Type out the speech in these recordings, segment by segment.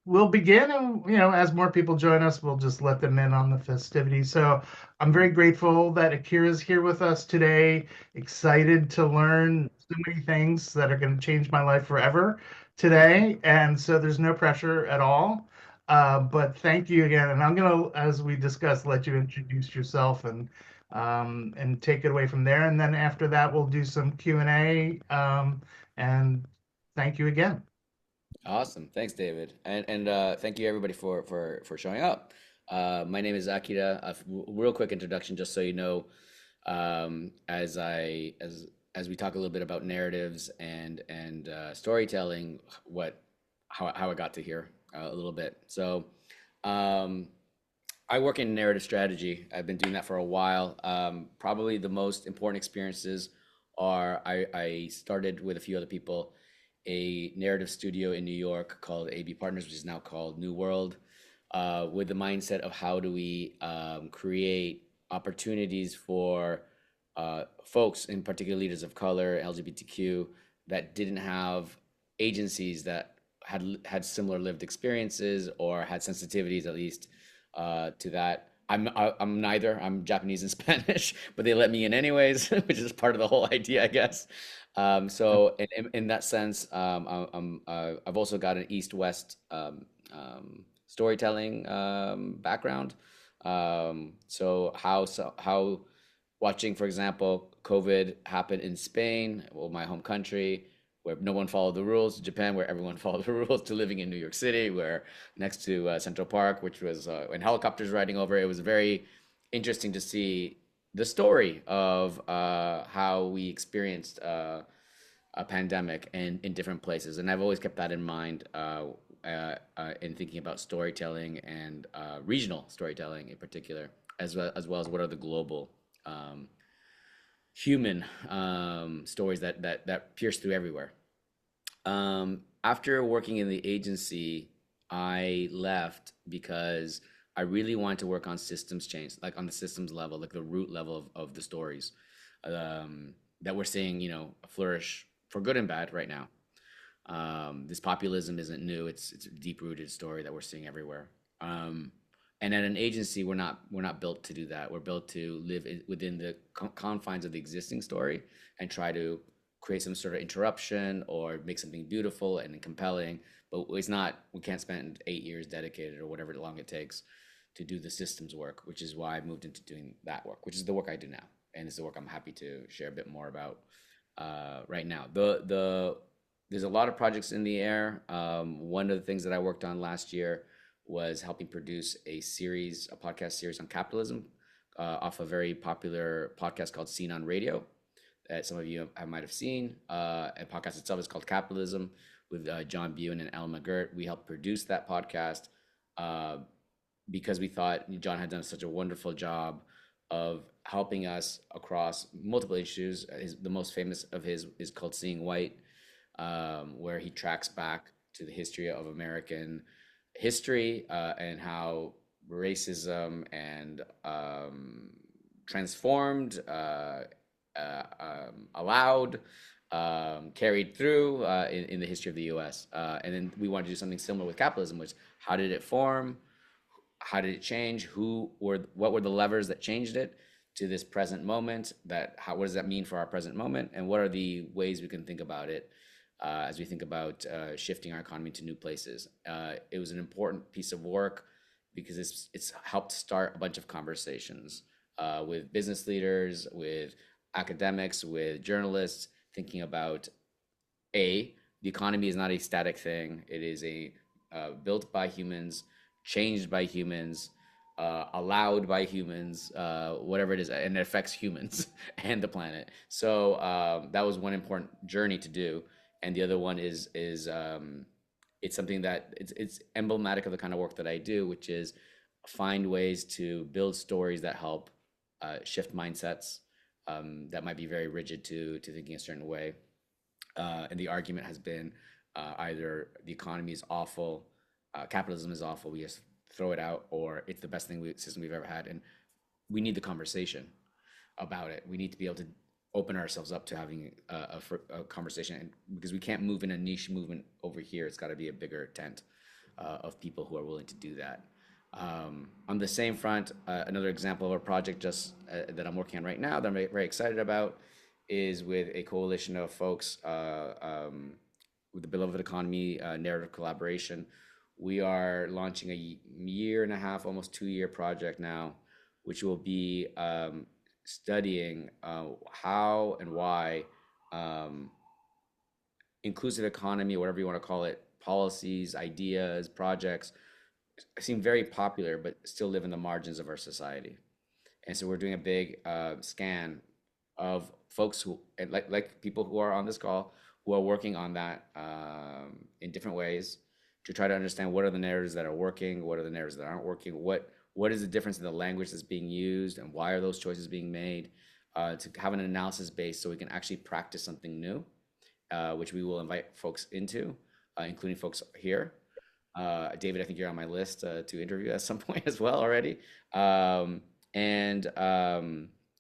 we'll begin, and as more people join us, we'll just let them in on the festivities. So I'm very grateful that Akira's here with us today. Excited to learn so many things that are going to change my life forever today, and so there's no pressure at all. But thank you again, and I'm gonna, as we discussed, let you introduce yourself and take it away from there, and then after that we'll do some Q&A. And thank you again. Awesome. Thanks, David. And thank you everybody for showing up. My name is Akira. Real quick introduction, just so you know, as we talk a little bit about narratives and storytelling, how I got to here a little bit. So, um, I work in narrative strategy. I've been doing that for a while. Probably the most important experiences are I started with a few other people a narrative studio in New York called AB Partners, which is now called New World, with the mindset of how do we create opportunities for folks, in particular leaders of color, LGBTQ, that didn't have agencies that had similar lived experiences or had sensitivities at least to that. I'm neither. I'm Japanese and Spanish, but they let me in anyways, which is part of the whole idea, I guess. So in that sense, I've also got an East-West storytelling background. So how watching, for example, COVID happen in Spain, well, my home country, where no one followed the rules, Japan, where everyone followed the rules, to living in New York City, where next to Central Park, which was when helicopters riding over, it was very interesting to see the story of how we experienced a pandemic in different places. And I've always kept that in mind in thinking about storytelling and regional storytelling in particular, as well as what are the global um, human stories that pierce through everywhere. After working in the agency, I left because I really wanted to work on systems change, like on the systems level, like the root level of the stories that we're seeing, flourish for good and bad right now. This populism isn't new; it's a deep-rooted story that we're seeing everywhere. And at an agency, we're not built to do that. We're built to live within the confines of the existing story and try to create some sort of interruption or make something beautiful and compelling. But it's not. We can't spend 8 years dedicated or whatever long it takes to do the systems work, which is why I moved into doing that work, which is the work I do now, and it's the work I'm happy to share a bit more about right now. There's a lot of projects in the air. One of the things that I worked on last year was helping produce a podcast series on capitalism, off a very popular podcast called Seen on Radio that some of you might have seen. And podcast itself is called Capitalism with John Buen and Ellen McGirt. We helped produce that podcast uh, because we thought John had done such a wonderful job of helping us across multiple issues. The most famous of his is called Seeing White, where he tracks back to the history of American history and how racism and transformed, allowed, carried through in the history of the U.S. And then we wanted to do something similar with capitalism, which how did it form? How did it change? What were the levers that changed it to this present moment? What does that mean for our present moment? And what are the ways we can think about it as we think about shifting our economy to new places? It was an important piece of work because it's helped start a bunch of conversations with business leaders, with academics, with journalists, thinking about the economy is not a static thing. It is a built by humans, changed by humans, allowed by humans, whatever it is, and it affects humans and the planet. So that was one important journey to do, and the other one is it's something that it's emblematic of the kind of work that I do, which is find ways to build stories that help shift mindsets that might be very rigid to thinking a certain way. And the argument has been either the economy is awful, capitalism is awful, we just throw it out, or it's the best system we've ever had, and we need the conversation about it. We need to be able to open ourselves up to having a conversation, and because we can't move in a niche movement over here, it's got to be a bigger tent. of people who are willing to do that. On the same front, another example of a project just that I'm working on right now that I'm very excited about is with a coalition of folks with the Beloved Economy narrative collaboration. We are launching a year and a half, almost 2 year project now, which will be studying how and why um, inclusive economy, whatever you want to call it, policies, ideas, projects seem very popular, but still live in the margins of our society. And so we're doing a big scan of folks who, and like people who are on this call, who are working on that in different ways to try to understand what are the narratives that are working, what are the narratives that aren't working, what is the difference in the language that's being used, and why are those choices being made, to have an analysis base so we can actually practice something new, which we will invite folks into, including folks here. David, I think you're on my list to interview at some point as well already. Um, and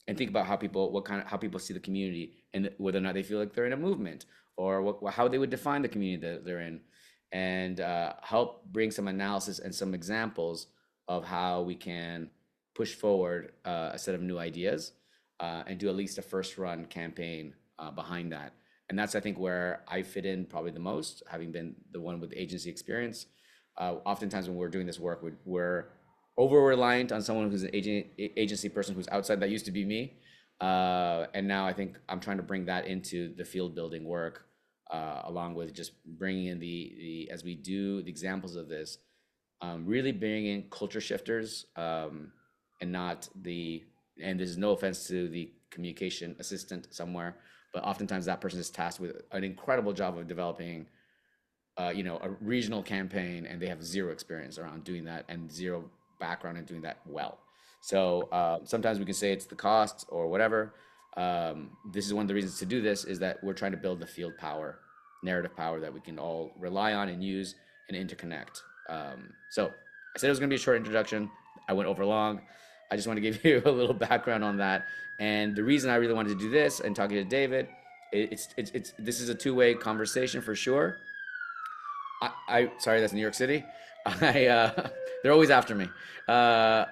and think about how people how people see the community and whether or not they feel like they're in a movement or how they would define the community that they're in, and help bring some analysis and some examples of how we can push forward a set of new ideas, and do at least a first run campaign behind that. And that's, I think, where I fit in probably the most, having been the one with agency experience. Oftentimes when we're doing this work, we're over reliant on someone who's an agency person who's outside. That used to be me, and now I think I'm trying to bring that into the field building work, along with just bringing in the as we do the examples of this, really bringing in culture shifters, and not the, and this is no offense to the communication assistant somewhere, but oftentimes that person is tasked with an incredible job of developing a regional campaign, and they have zero experience around doing that and zero background in doing that well. So sometimes we can say it's the cost or whatever. This is one of the reasons to do this, is that we're trying to build the field power, narrative power that we can all rely on and use and interconnect. So I said it was going to be a short introduction. I went over long. I just want to give you a little background on that. And the reason I really wanted to do this and talking to David, it's this is a two-way conversation for sure. I sorry, that's New York City. I they're always after me. Uh,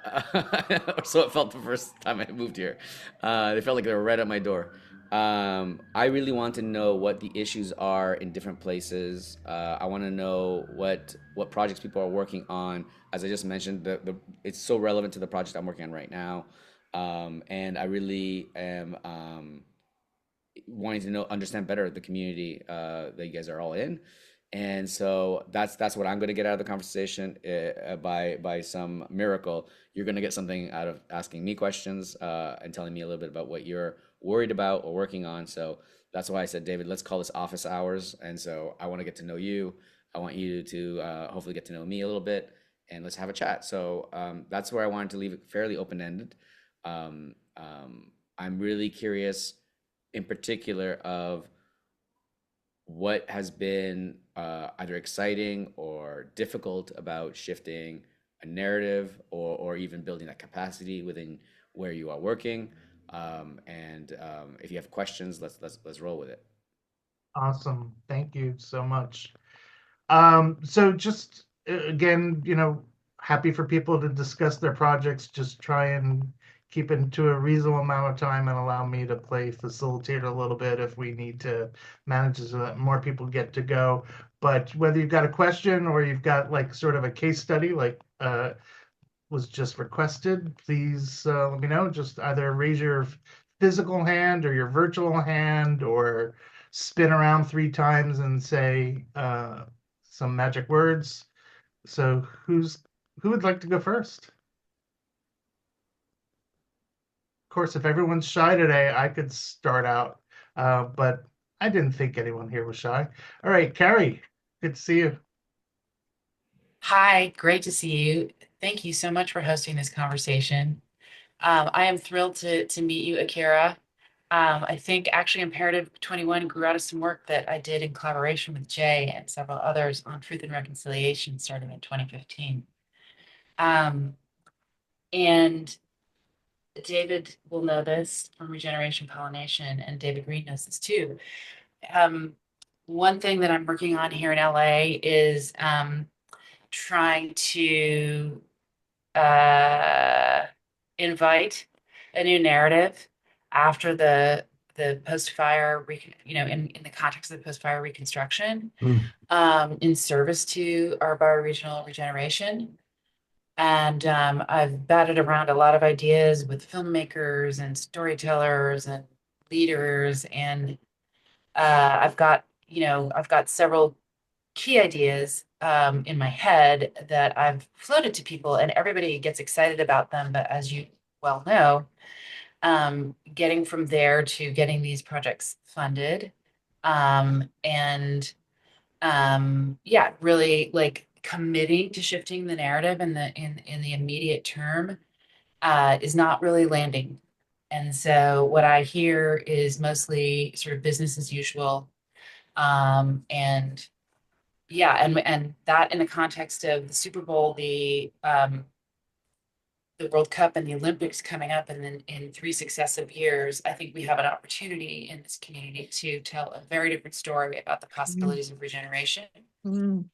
so it felt the first time I moved here. They felt like they were right at my door. I really want to know what the issues are in different places. I want to know what projects people are working on. As I just mentioned, the it's so relevant to the project I'm working on right now, and I really am wanting to understand better the community that you guys are all in. And so that's what I'm going to get out of the conversation. By some miracle, you're going to get something out of asking me questions, and telling me a little bit about what you're worried about or working on. So that's why I said, David, let's call this office hours. And so I want to get to know you. I want you to hopefully get to know me a little bit, and let's have a chat. So that's where I wanted to leave it fairly open ended. I'm really curious, in particular, of what has been either exciting or difficult about shifting a narrative, or even building that capacity within where you are working. And if you have questions, let's roll with it. Awesome. Thank you so much. So just again, happy for people to discuss their projects. Just try and keep it to a reasonable amount of time and allow me to play facilitator a little bit if we need to manage so that more people get to go. But whether you've got a question or you've got like sort of a case study, like was just requested, please let me know. Just either raise your physical hand or your virtual hand, or spin around 3 times and say some magic words. So who would like to go first? Of course, if everyone's shy today, I could start out, but I didn't think anyone here was shy. All right, Carrie, good to see you. Hi, great to see you. Thank you so much for hosting this conversation. I am thrilled to meet you, Akira. I think actually Imperative 21 grew out of some work that I did in collaboration with Jay and several others on truth and reconciliation starting in 2015. Um, and David will know this from Regeneration Pollination, and David Green knows this too. Um, One thing that I'm working on here in LA is trying to uh, invite a new narrative after the post-fire, in the context of the post-fire reconstruction, Mm. in service to our bioregional regeneration. And I've batted around a lot of ideas with filmmakers and storytellers and leaders, and I've got several key ideas in my head that I've floated to people, and everybody gets excited about them. But as you well know, getting from there to getting these projects funded, and yeah, really like committing to shifting the narrative in the immediate term is not really landing. And so what I hear is mostly sort of business as usual. And yeah, and that in the context of the Super Bowl, the World Cup and the Olympics coming up, and then in 3 successive years, I think we have an opportunity in this community to tell a very different story about the possibilities of regeneration. Mm.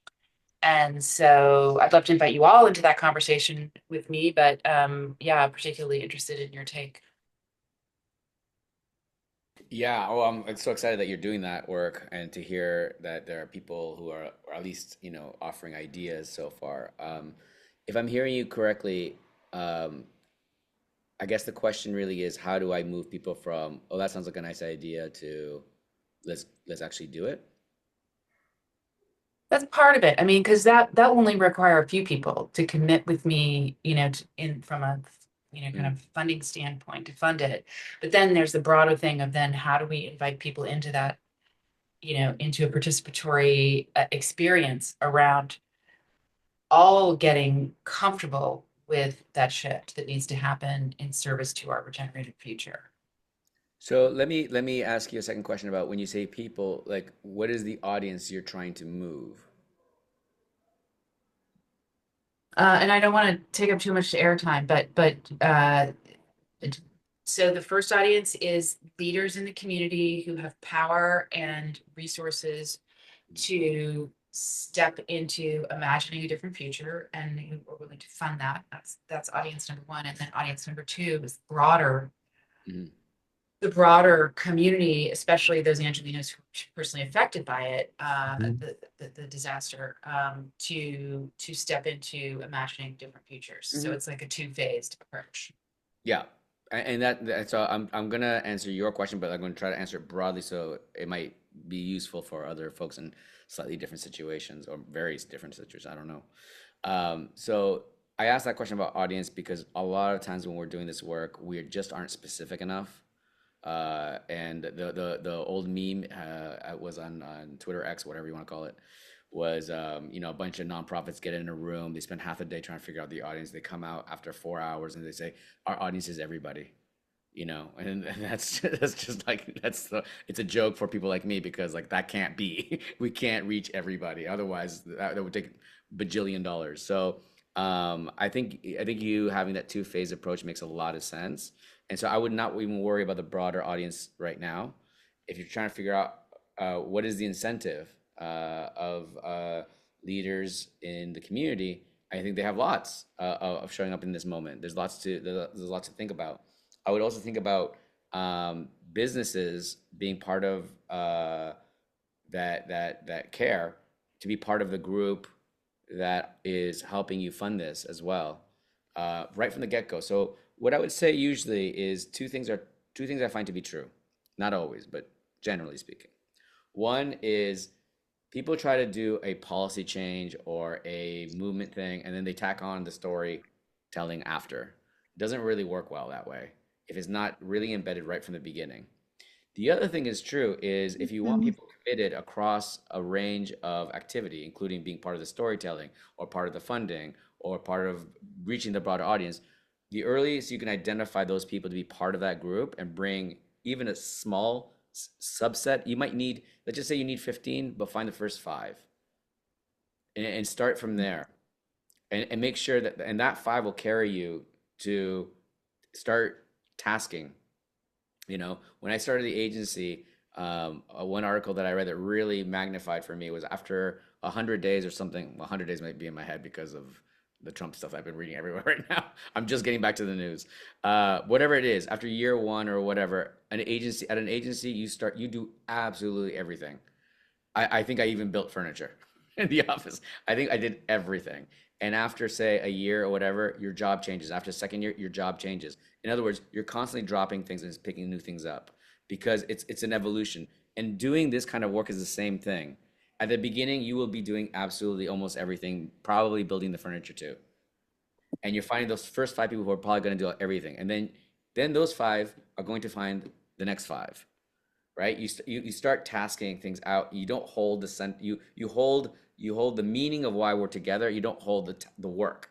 And so I'd love to invite you all into that conversation with me, but yeah, I'm particularly interested in your take. Yeah, oh, I'm so excited that you're doing that work and to hear that there are people who are, or at least, offering ideas so far. If I'm hearing you correctly, um, I guess the question really is, how do I move people from, oh, that sounds like a nice idea, to let's actually do it? That's part of it. I mean, because that will only require a few people to commit with me, in from a kind Mm, of funding standpoint to fund it. But then there's the broader thing of then how do we invite people into that, into a participatory experience around all getting comfortable with that shift that needs to happen in service to our regenerated future. So let me ask you a second question about when you say people, like what is the audience you're trying to move? And I don't want to take up too much airtime, but so the first audience is leaders in the community who have power and resources to step into imagining a different future and who are willing to fund that. That's audience number one. And then audience number two is Mhm, the broader community, especially those Angelinos who were personally affected by it, Mm. the disaster, to step into imagining different futures. So mhm. it's like a two-phased approach. Yeah, and that's I'm gonna answer your question, but I'm gonna try to answer it broadly so it might be useful for other folks in slightly different situations or various different situations. I don't know. So I asked that question about audience because a lot of times when we're doing this work, we just aren't specific enough. And the old meme was on Twitter X, whatever you want to call it, was a bunch of nonprofits get in a room, they spend half a day trying to figure out the audience, they come out after 4 hours and they say our audience is everybody, and that's just like it's a joke for people like me because like that can't be. We can't reach everybody, otherwise that would take bajillion dollars. So I think you having that two-phase approach makes a lot of sense, and so I would not even worry about the broader audience right now. If you're trying to figure out what is the incentive of leaders in the community, I think they have lots of showing up in this moment. There's lots to think about. I would also think about businesses being part of that care, to be part of the group that is helping you fund this as well, right from the get-go. So what I would say usually is two things I find to be true, not always, but generally speaking. One is people try to do a policy change or a movement thing, and then they tack on the storytelling after. It doesn't really work well that way if it's not really embedded right from the beginning. The other thing is true is if you want Mm. people committed across a range of activity, including being part of the storytelling or part of the funding or part of reaching the broader audience, the earliest you can identify those people to be part of that group and bring even a small subset, you might need, let's just say you need 15, but find the first five and start from there, and make sure and that five will carry you to start tasking. When I started the agency, One article that I read that really magnified for me was after 100 days or something. 100 days might be in my head because of the Trump stuff I've been reading everywhere right now. I'm just getting back to the news. Whatever it is, after year one or whatever, an agency, you do absolutely everything. I think I even built furniture in the office. I think I did everything. And after, say, a year or whatever, your job changes. After the second year, your job changes. In other words, you're constantly dropping things and picking new things up because it's an evolution. And doing this kind of work is the same thing. At the beginning, you will be doing absolutely almost everything, probably building the furniture too. And you're finding those first five people who are probably going to do everything. And then those five are going to find the next five, right? You start tasking things out. You don't hold you hold the meaning of why we're together. You don't hold the work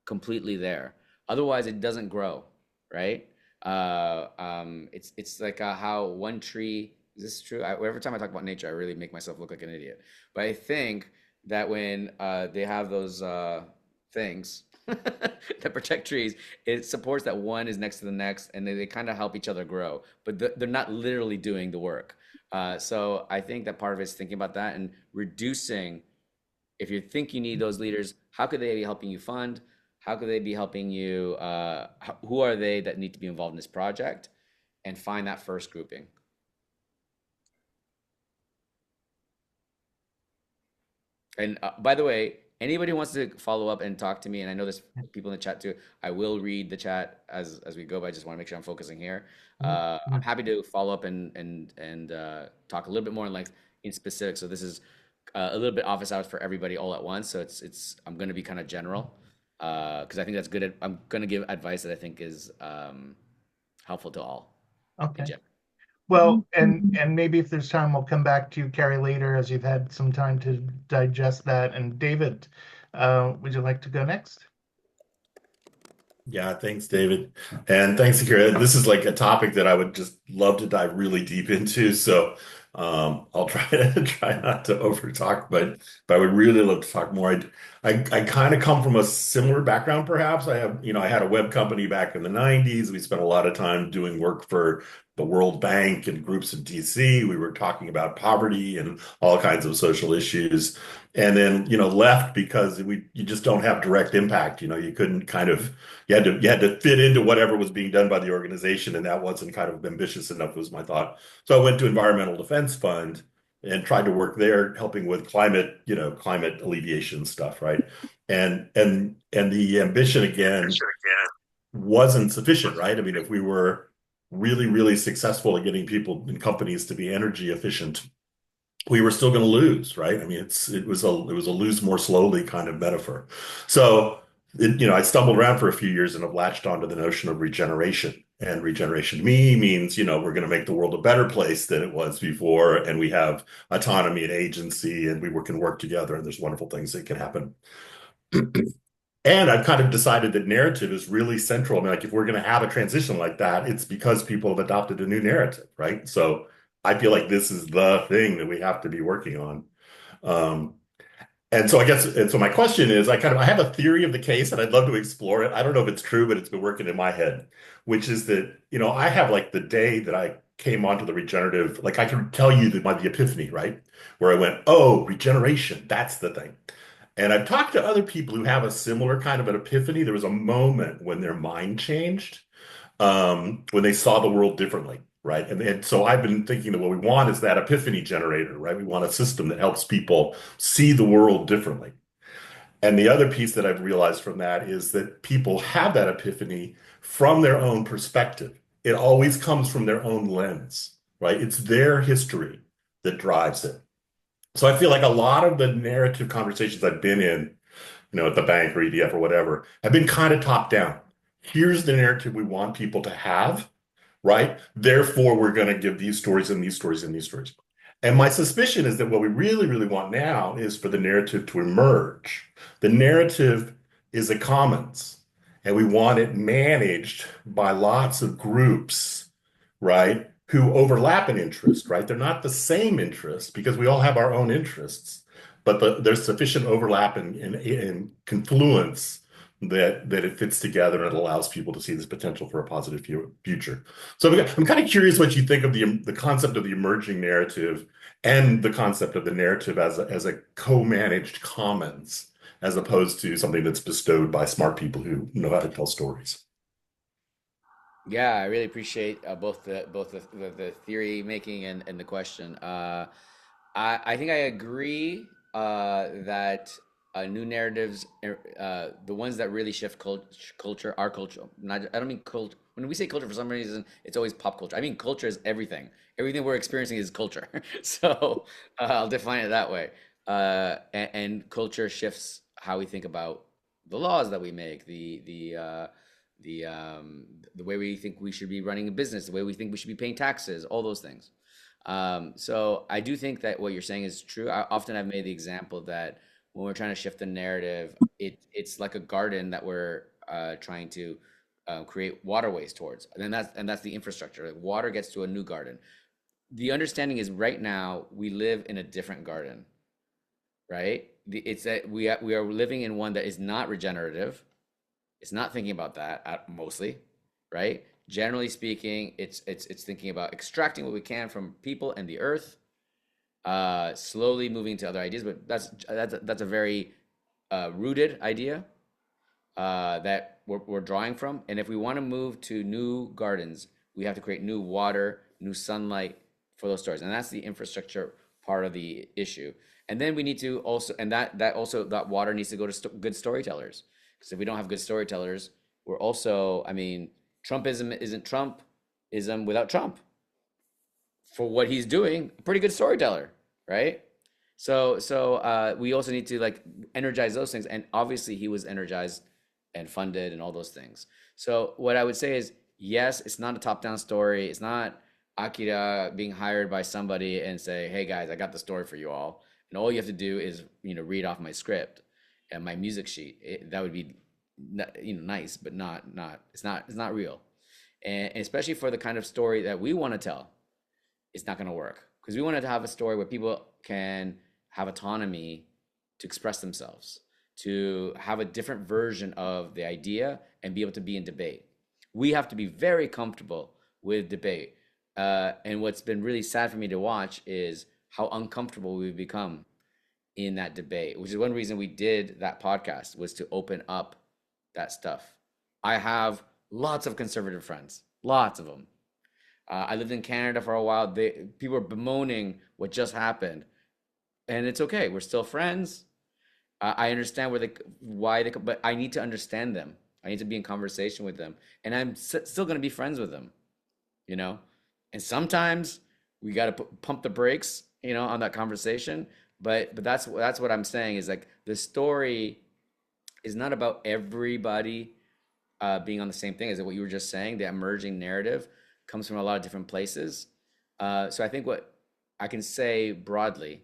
completely there. Otherwise, it doesn't grow, right? It's like how one tree. Is this true? Every time I talk about nature, I really make myself look like an idiot. But I think that when they have those things that protect trees, it supports that one is next to the next, and they kind of help each other grow. But they're not literally doing the work. So I think that part of it is thinking about that and reducing. If you think you need those leaders, how could they be helping you fund? How could they be helping you? Who are they that need to be involved in this project? And find that first grouping. And by the way, anybody who wants to follow up and talk to me, and I know there's people in the chat too. I will read the chat as we go, but I just want to make sure I'm focusing here. I'm happy to follow up and talk a little bit more in length in specific. So this is a little bit office hours for everybody all at once. So it's I'm going to be kind of general because I think that's good. I'm going to give advice that I think is helpful to all in Okay. general. Well, and maybe if there's time, we'll come back to Carrie later as you've had some time to digest that. And David, would you like to go next? Yeah, thanks, David. And thanks, Akira. This is like a topic that I would just love to dive really deep into. So I'll try to try not to over talk, but I would really love to talk more. I kind of come from a similar background, perhaps. I had a web company back in the 90s. We spent a lot of time doing work for the World Bank and groups in DC. We were talking about poverty and all kinds of social issues. And then, left because you just don't have direct impact. You couldn't kind of you had to fit into whatever was being done by the organization, and that wasn't kind of ambitious enough, was my thought. So I went to Environmental Defense Fund and tried to work there, helping with climate alleviation stuff, right? And the ambition again wasn't sufficient, right? I mean, if we were really, really successful at getting people and companies to be energy efficient, we were still going to lose, right? I mean, it was a lose more slowly kind of metaphor. So, I stumbled around for a few years and have latched onto the notion of regeneration. And regeneration to me means, we're going to make the world a better place than it was before, and we have autonomy and agency, and we can work together, and there's wonderful things that can happen. And I've kind of decided that narrative is really central. I mean, like if we're going to have a transition like that, it's because people have adopted a new narrative, right? So I feel like this is the thing that we have to be working on. Um, and so my question is, I have a theory of the case and I'd love to explore it. I don't know if it's true, but it's been working in my head, which is that, I have like the day that I came onto the regenerative, like I can tell you the epiphany, right? Where I went, oh, regeneration, that's the thing. And I've talked to other people who have a similar kind of an epiphany. There was a moment when their mind changed, when they saw the world differently, right? And so I've been thinking that what we want is that epiphany generator, right? We want a system that helps people see the world differently. And the other piece that I've realized from that is that people have that epiphany from their own perspective. It always comes from their own lens, right? It's their history that drives it. So I feel like a lot of the narrative conversations I've been in, at the bank or EDF or whatever, have been kind of top down. Here's the narrative we want people to have, right? Therefore, we're going to give these stories and these stories and these stories. And my suspicion is that what we really, really want now is for the narrative to emerge. The narrative is a commons, and we want it managed by lots of groups, right? Who overlap in interest, right? They're not the same interests because we all have our own interests, but there's sufficient overlap and confluence that it fits together and it allows people to see this potential for a positive future. So I'm kind of curious what you think of the concept of the emerging narrative and the concept of the narrative as a co-managed commons, as opposed to something that's bestowed by smart people who know how to tell stories. Yeah, I really appreciate both the theory making and the question. I think I agree that new narratives, the ones that really shift culture, our culture. Not, I don't mean culture. When we say culture, for some reason, it's always pop culture. I mean culture is everything. Everything we're experiencing is culture. So I'll define it that way. And culture shifts how we think about the laws that we make, the way we think we should be running a business, the way we think we should be paying taxes, all those things. So I do think that what you're saying is true. Often I've made the example that when we're trying to shift the narrative, it's like a garden that we're trying to create waterways towards, and that's the infrastructure. Like water gets to a new garden. The understanding is right now we live in a different garden, right? It's that we are living in one that is not regenerative. It's not thinking about that mostly, right? Generally speaking, it's thinking about extracting what we can from people and the earth, slowly moving to other ideas. But that's a very rooted idea that we're drawing from. And if we want to move to new gardens, we have to create new water, new sunlight for those stores, and that's the infrastructure part of the issue. And then we need to also, and that water needs to go to good storytellers. Because if we don't have good storytellers, we're also, I mean, Trumpism isn't Trumpism without Trump. For what he's doing, a pretty good storyteller, right? So we also need to like energize those things, and obviously he was energized and funded and all those things. So what I would say is, yes, it's not a top-down story. It's not Akira being hired by somebody and say, "Hey guys, I got the story for you all," and all you have to do is read off my script and my music sheet. That would be nice, but not it's not real, and especially for the kind of story that we want to tell, it's not going to work because we wanted to have a story where people can have autonomy to express themselves, to have a different version of the idea and be able to be in debate. We have to be very comfortable with debate. And what's been really sad for me to watch is how uncomfortable we've become in that debate, which is one reason we did that podcast, was to open up that stuff. I have lots of conservative friends, lots of them. I lived in Canada for a while. People were bemoaning what just happened, and it's okay. We're still friends. I understand why they, but I need to understand them. I need to be in conversation with them, and I'm still going to be friends with them, you know. And sometimes we got to pump the brakes, on that conversation. But that's what I'm saying is like the story is not about everybody being on the same thing. Is it what you were just saying? The emerging narrative comes from a lot of different places. So I think what I can say broadly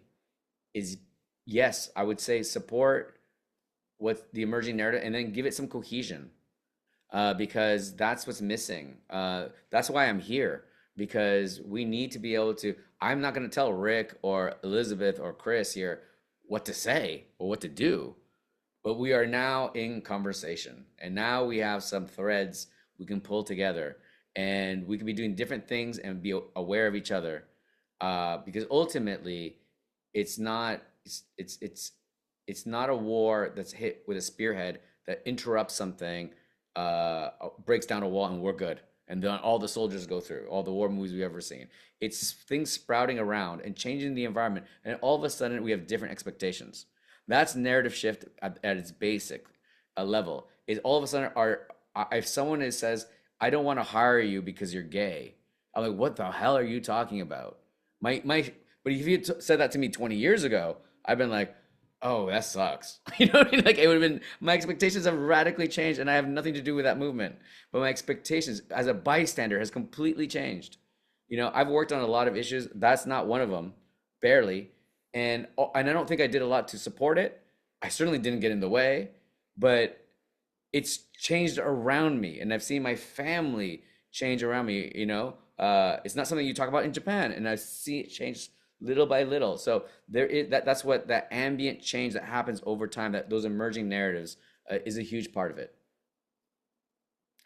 is yes, I would say support what the emerging narrative and then give it some cohesion because that's what's missing. That's why I'm here because we need to be able to. I'm not going to tell Rick or Elizabeth or Chris here what to say or what to do, but we are now in conversation and now we have some threads we can pull together and we can be doing different things and be aware of each other because ultimately it's not it's not a war that's hit with a spearhead that interrupts something, breaks down a wall, and we're good. And then all the soldiers go through all the war movies we've ever seen. It's things sprouting around and changing the environment, and all of a sudden we have different expectations. That's narrative shift at its basic level. Is all of a sudden if someone says, "I don't want to hire you because you're gay," I'm like, "What the hell are you talking about?" But if you said that to me 20 years ago, I've been like, "Oh, that sucks." You know what I mean? Like it would have been my expectations have radically changed, and I have nothing to do with that movement. But my expectations as a bystander has completely changed. I've worked on a lot of issues. That's not one of them, barely. And I don't think I did a lot to support it. I certainly didn't get in the way, but it's changed around me, and I've seen my family change around me. It's not something you talk about in Japan, and I see it change little by little. So that's what that ambient change that happens over time, that those emerging narratives is a huge part of it.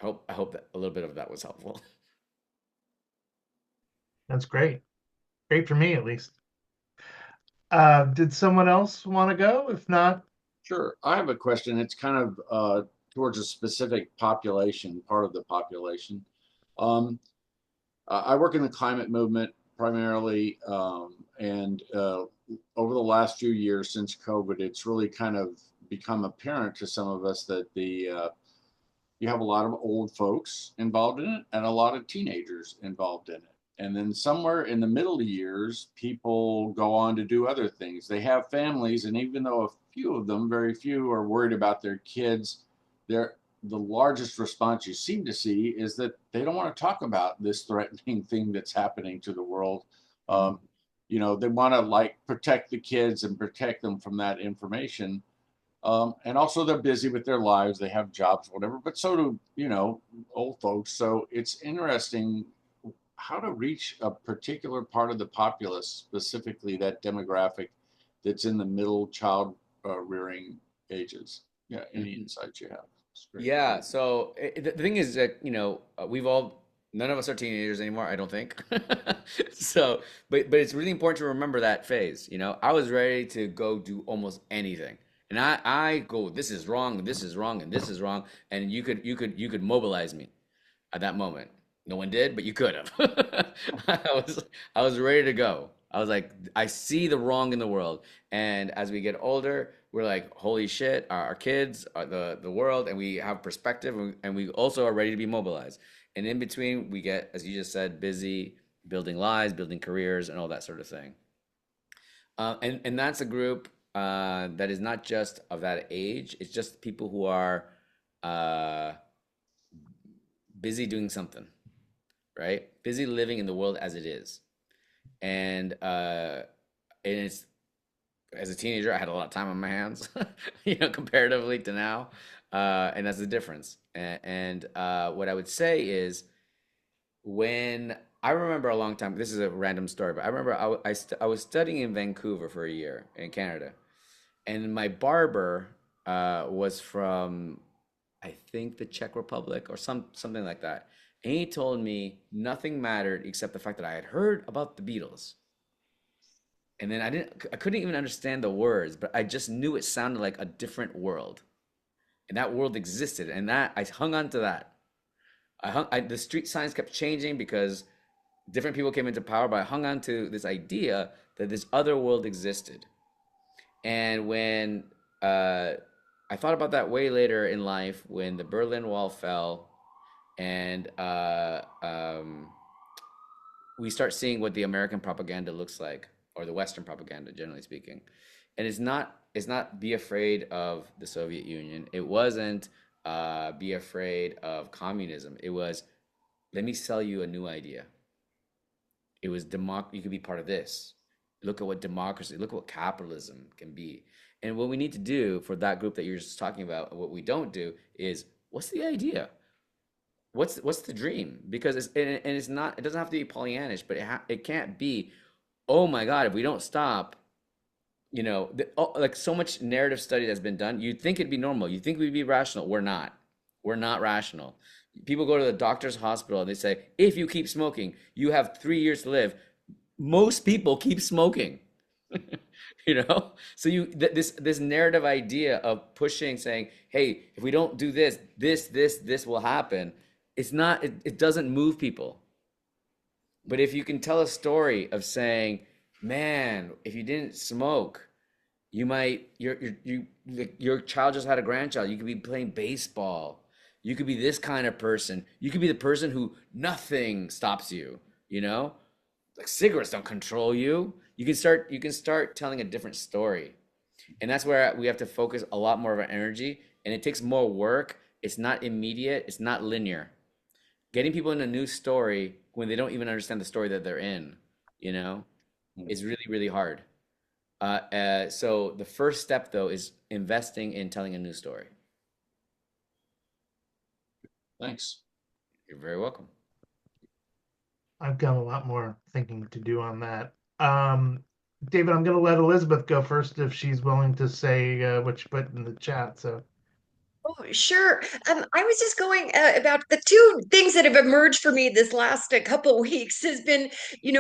I hope that a little bit of that was helpful. That's great. Great for me, at least. Did someone else want to go? If not, Sure. I have a question. It's kind of towards a specific population, part of the population. Um, I work in the climate movement primarily, and over the last few years since COVID, it's really kind of become apparent to some of us that you have a lot of old folks involved in it and a lot of teenagers involved in it. And then somewhere in the middle years, people go on to do other things. They have families, and even though a few of them, very few, are worried about their kids, the largest response you seem to see is that they don't want to talk about this threatening thing that's happening to the world. Um, they want to like protect the kids and protect them from that information. And also they're busy with their lives, they have jobs, whatever, but so do, old folks. So it's interesting how to reach a particular part of the populace, specifically that demographic that's in the middle child rearing ages. Yeah, any insights you have? It's great. Yeah. So the thing is that, none of us are teenagers anymore, I don't think. So, but it's really important to remember that phase. I was ready to go do almost anything. And I go, this is wrong, and this is wrong, and this is wrong. And you could mobilize me at that moment. No one did, but you could have. I was ready to go. I was like, I see the wrong in the world. And as we get older, we're like, holy shit, our kids, the world, and we have perspective, and we also are ready to be mobilized. And in between, we get, as you just said, busy building lives, building careers, and all that sort of thing. And that's a group that is not just of that age. It's just people who are uh, busy doing something, right? Busy living in the world as it is. And it's, as a teenager, I had a lot of time on my hands, comparatively to now, and that's the difference. And what I would say is, when I remember a long time, this is a random story, but I remember I was studying in Vancouver for a year in Canada, and my barber was from, I think, the Czech Republic or something like that. And he told me nothing mattered except the fact that I had heard about the Beatles. And then I couldn't even understand the words, but I just knew it sounded like a different world. And that world existed. And that I hung on to that. The street signs kept changing because different people came into power, but I hung on to this idea that this other world existed. And when I thought about that way later in life, when the Berlin Wall fell, and we start seeing what the American propaganda looks like, or the Western propaganda, generally speaking. And it's not be afraid of the Soviet Union. It wasn't be afraid of communism. It was, let me sell you a new idea. It was you could be part of this. Look at what democracy, look at what capitalism can be. And what we need to do for that group that you're just talking about, what we don't do is, what's the idea? What's the dream? Because it's not, it doesn't have to be Pollyannish, but it can't be, oh my God, if we don't stop, like so much narrative study that's been done, you'd think it'd be normal. You'd think we'd be rational. We're not. We're not rational. People go to the doctor's hospital and they say, if you keep smoking, you have 3 years to live. Most people keep smoking. So this narrative idea of pushing, saying, hey, if we don't do this will happen. It doesn't move people. But if you can tell a story of saying, man, if you didn't smoke, you might your child just had a grandchild. You could be playing baseball. You could be this kind of person. You could be the person who nothing stops you, Like cigarettes don't control you. You can start telling a different story. And that's where we have to focus a lot more of our energy, and it takes more work. It's not immediate, it's not linear. Getting people in a new story when they don't even understand the story that they're in, you know, is really, really hard. So the first step, though, is investing in telling a new story. Thanks. You're very welcome. I've got a lot more thinking to do on that. Um, David, I'm going to let Elizabeth go first if she's willing to say what she put in the chat. So, Oh, sure. I was just going about the two things that have emerged for me this last couple weeks has been,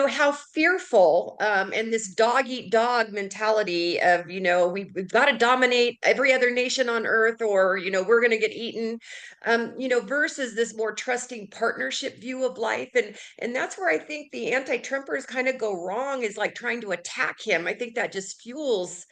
how fearful and this dog eat dog mentality of, we've got to dominate every other nation on earth or, we're going to get eaten, versus this more trusting partnership view of life. And that's where I think the anti-Trumpers kind of go wrong is like trying to attack him. I think that just fuels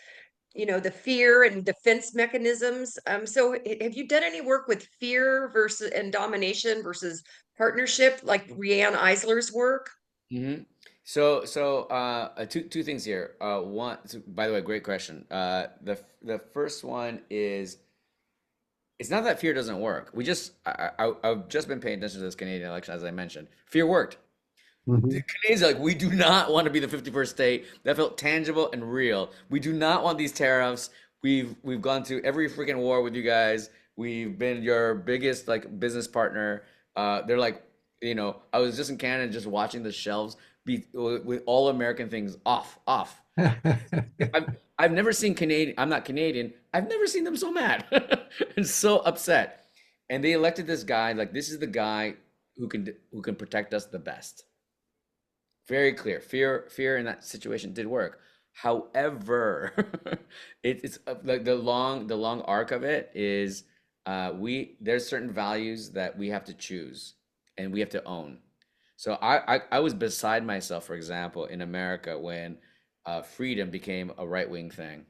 the fear and defense mechanisms. So have you done any work with fear versus and domination versus partnership, like Rianne Eisler's work? Hmm. Two things here. One, by the way, great question. The first one is it's not that fear doesn't work. I've just been paying attention to this Canadian election, as I mentioned. Fear worked. The Canadians are like, we do not want to be the 51st state. That felt tangible and real. We do not want these tariffs. We've gone through every freaking war with you guys. We've been your biggest like business partner. They're like, I was just in Canada just watching the shelves be with all American things off. I've never seen Canadian. I'm not Canadian. I've never seen them so mad and so upset. And they elected this guy. Like this is the guy who can protect us the best. Very clear. Fear in that situation did work. However, it's like the long arc of it is there's certain values that we have to choose and we have to own. So I was beside myself, for example, in America when freedom became a right-wing thing.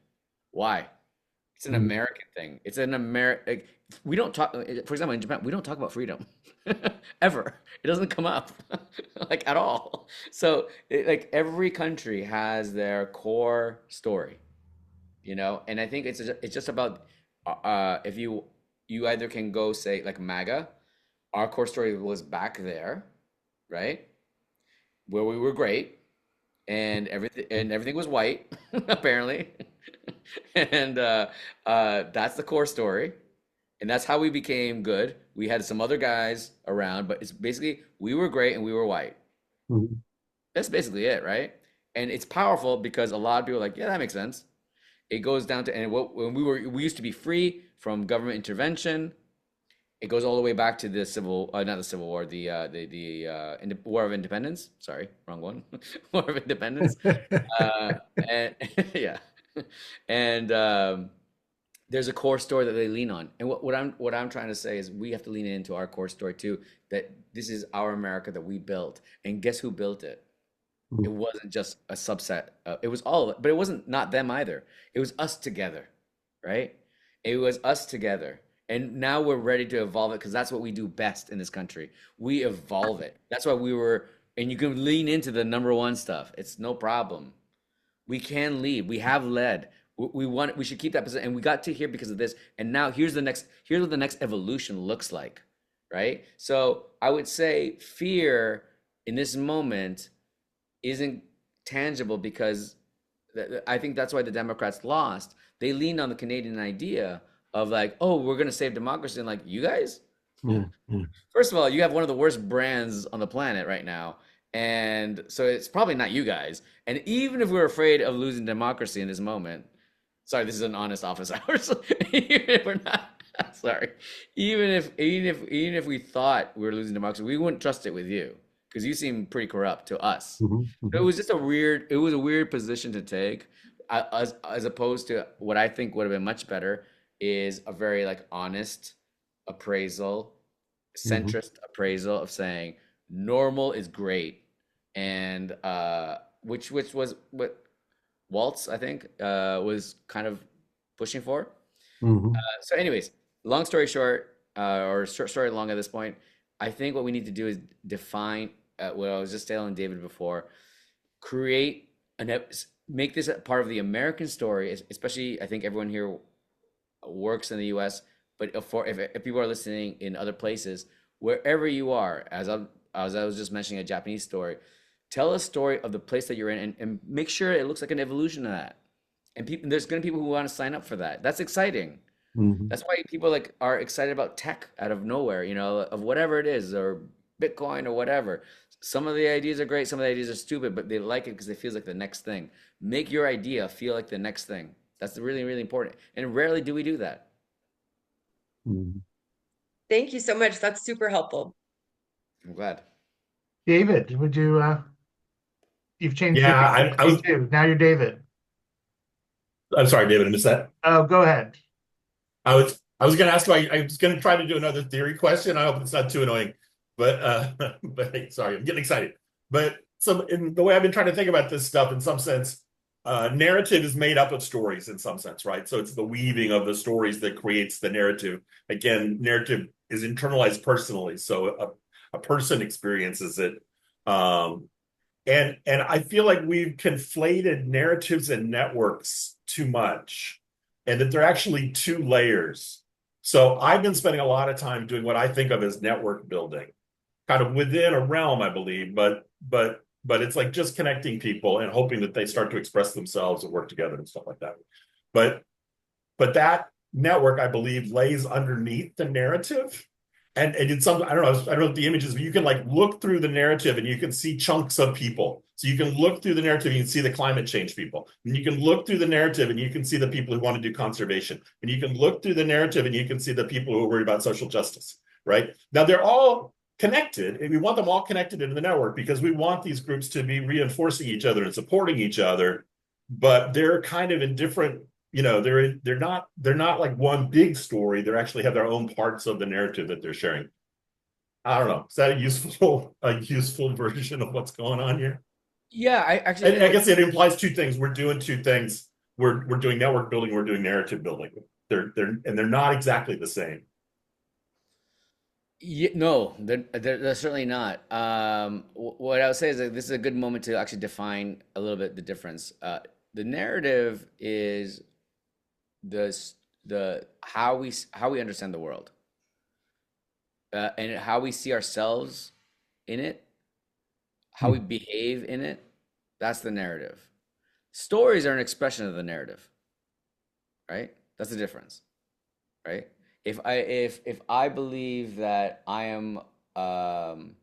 Why? It's an American thing. It's an American. We don't talk. For example, in Japan, we don't talk about freedom ever. It doesn't come up like at all. So like every country has their core story, and I think it's just about if you either can go say like MAGA, our core story was back there, right, where we were great and everything was white apparently and that's the core story and that's how we became good. We had some other guys around, but it's basically we were great and we were white. Mhm. That's basically it, right? And it's powerful because a lot of people are like, yeah, that makes sense. It goes down to and what when we used to be free from government intervention. It goes all the way back to the not the Civil War, the War of Independence. Sorry, wrong one. War of Independence. And yeah, and there's a core story that they lean on. And what I'm trying to say is we have to lean into our core story too. That this is our America that we built, and guess who built it? It wasn't just a subset. It was all of it, but it wasn't not them either. It was us together, right? It was us together. And now we're ready to evolve it because that's what we do best in this country. We evolve it. That's why and you can lean into the number one stuff. It's no problem. We can lead. We have led. We should keep that position. And we got to here because of this. And now here's what the next evolution looks like, right? So I would say fear in this moment isn't tangible because I think that's why the Democrats lost. They leaned on the Canadian idea of like, oh, we're going to save democracy. And like, you guys, Yeah, yeah. first of all, you have one of the worst brands on the planet right now. And so it's probably not you guys. And even if we're afraid of losing democracy in this moment, sorry, this is an honest office hours. Even if we're not, sorry. Even if we thought we were losing democracy, we wouldn't trust it with you because you seem pretty corrupt to us. Mhm, It mhm. was just a weird position to take, as opposed to what I think would have been much better is a very like honest appraisal, Mhm. centrist appraisal of saying normal is great, and which was what Waltz I think was kind of pushing for. Mhm. So, anyways, long story short, or short story long at this point, I think what we need to do is define what I was just telling David before, create make this a part of the American story, especially I think everyone here works in the US, but if people are listening in other places, wherever you are, as I was just mentioning a Japanese story, tell a story of the place that you're in and make sure it looks like an evolution of that. And there's going to be people who want to sign up for that. That's exciting. Mhm. That's why people like are excited about tech out of nowhere, of whatever it is, or Bitcoin or whatever. Some of the ideas are great, some of the ideas are stupid, but they like it because it feels like the next thing. Make your idea feel like the next thing. That's really, really important. And rarely do we do that. Mhm. Thank you so much. That's super helpful. I'm glad. David, would you you've changed your Yeah, I name was. too. Now you're David. I'm sorry, David. I missed that. Oh, go ahead. I was going to ask about. I was going to try to do another theory question. I hope it's not too annoying, but but sorry, I'm getting excited. But so in the way I've been trying to think about this stuff, in some sense, narrative is made up of stories in some sense, right? So it's the weaving of the stories that creates the narrative. Again, narrative is internalized personally, so a person experiences it. Um, and I feel like we've conflated narratives and networks too much, and that they're actually two layers. So I've been spending a lot of time doing what I think of as network building, kind of within a realm, I believe, but it's like just connecting people and hoping that they start to express themselves and work together and stuff like that. But but that network, I believe, lays underneath the narrative. And in some, I don't know what the image is, but you can like look through the narrative and you can see chunks of people. So you can look through the narrative and you can see the climate change people. And you can look through the narrative and you can see the people who want to do conservation. And you can look through the narrative and you can see the people who are worried about social justice, right? Now they're all connected, and we want them all connected into the network because we want these groups to be reinforcing each other and supporting each other, but they're kind of in different, they're not like one big story. They actually have their own parts of the narrative that they're sharing. I don't know. Is that a useful version of what's going on here? Yeah, I actually And I guess it implies two things. We're doing two things. We're doing network building. We're doing narrative building. They're not exactly the same. yeah, no, they're certainly not. What I would say is that this is a good moment to actually define a little bit the difference. The narrative is the how we understand the world, and how we see ourselves in it, how we behave in it. That's the narrative. Stories are an expression of the narrative, right? That's the difference, right? If I believe that I am um,